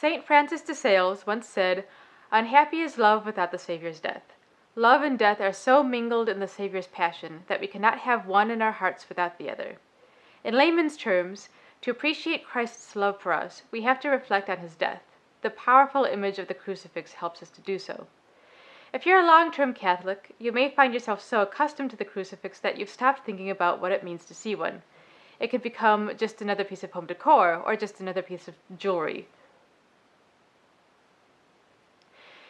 St. Francis de Sales once said, "Unhappy is love without the Savior's death. Love and death are so mingled in the Savior's passion that we cannot have one in our hearts without the other." In layman's terms, to appreciate Christ's love for us, we have to reflect on his death. The powerful image of the crucifix helps us to do so. If you're a long-term Catholic, you may find yourself so accustomed to the crucifix that you've stopped thinking about what it means to see one. It could become just another piece of home decor or just another piece of jewelry.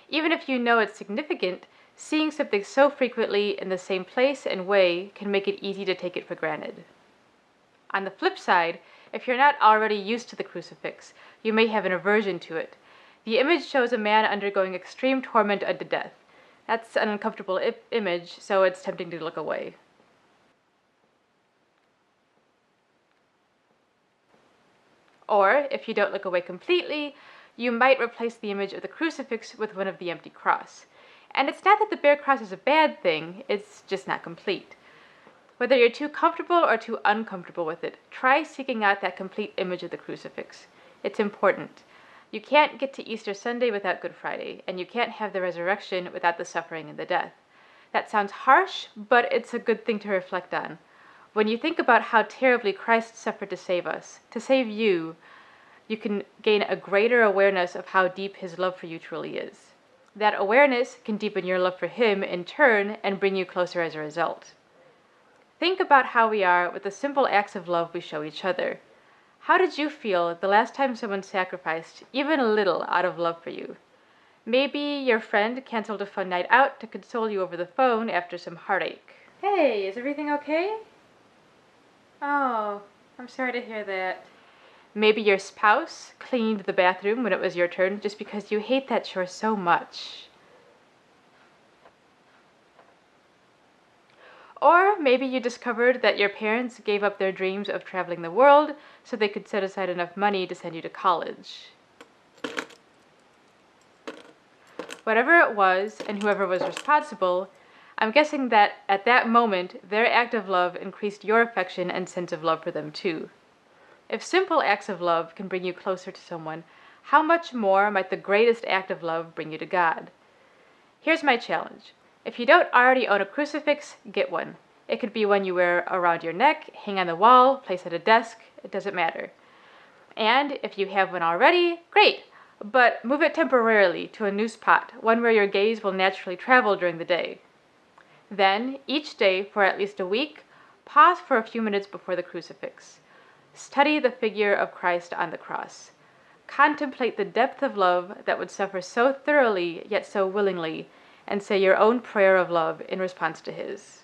Even if you know it's significant, seeing something so frequently in the same place and way can make it easy to take it for granted. On the flip side, if you're not already used to the crucifix, you may have an aversion to it. The image shows a man undergoing extreme torment unto death. That's an uncomfortable image, so it's tempting to look away. Or, if you don't look away completely, you might replace the image of the crucifix with one of the empty cross. And it's not that the bare cross is a bad thing, it's just not complete. Whether you're too comfortable or too uncomfortable with it, try seeking out that complete image of the crucifix. It's important. You can't get to Easter Sunday without Good Friday, and you can't have the resurrection without the suffering and the death. That sounds harsh, but it's a good thing to reflect on. When you think about how terribly Christ suffered to save us, to save you, you can gain a greater awareness of how deep his love for you truly is. That awareness can deepen your love for him in turn and bring you closer as a result. Think about how we are with the simple acts of love we show each other. How did you feel the last time someone sacrificed even a little out of love for you? Maybe your friend canceled a fun night out to console you over the phone after some heartache. Hey, is everything okay? Oh, I'm sorry to hear that. Maybe your spouse cleaned the bathroom when it was your turn just because you hate that chore so much. Or maybe you discovered that your parents gave up their dreams of traveling the world so they could set aside enough money to send you to college. Whatever it was, and whoever was responsible, I'm guessing that at that moment, their act of love increased your affection and sense of love for them too. If simple acts of love can bring you closer to someone, how much more might the greatest act of love bring you to God? Here's my challenge. If you don't already own a crucifix, get one. It could be one you wear around your neck, hang on the wall, place at a desk, it doesn't matter. And if you have one already, great! But move it temporarily to a new spot, one where your gaze will naturally travel during the day. Then, each day for at least a week, pause for a few minutes before the crucifix. Study the figure of Christ on the cross. Contemplate the depth of love that would suffer so thoroughly yet so willingly, and say your own prayer of love in response to his.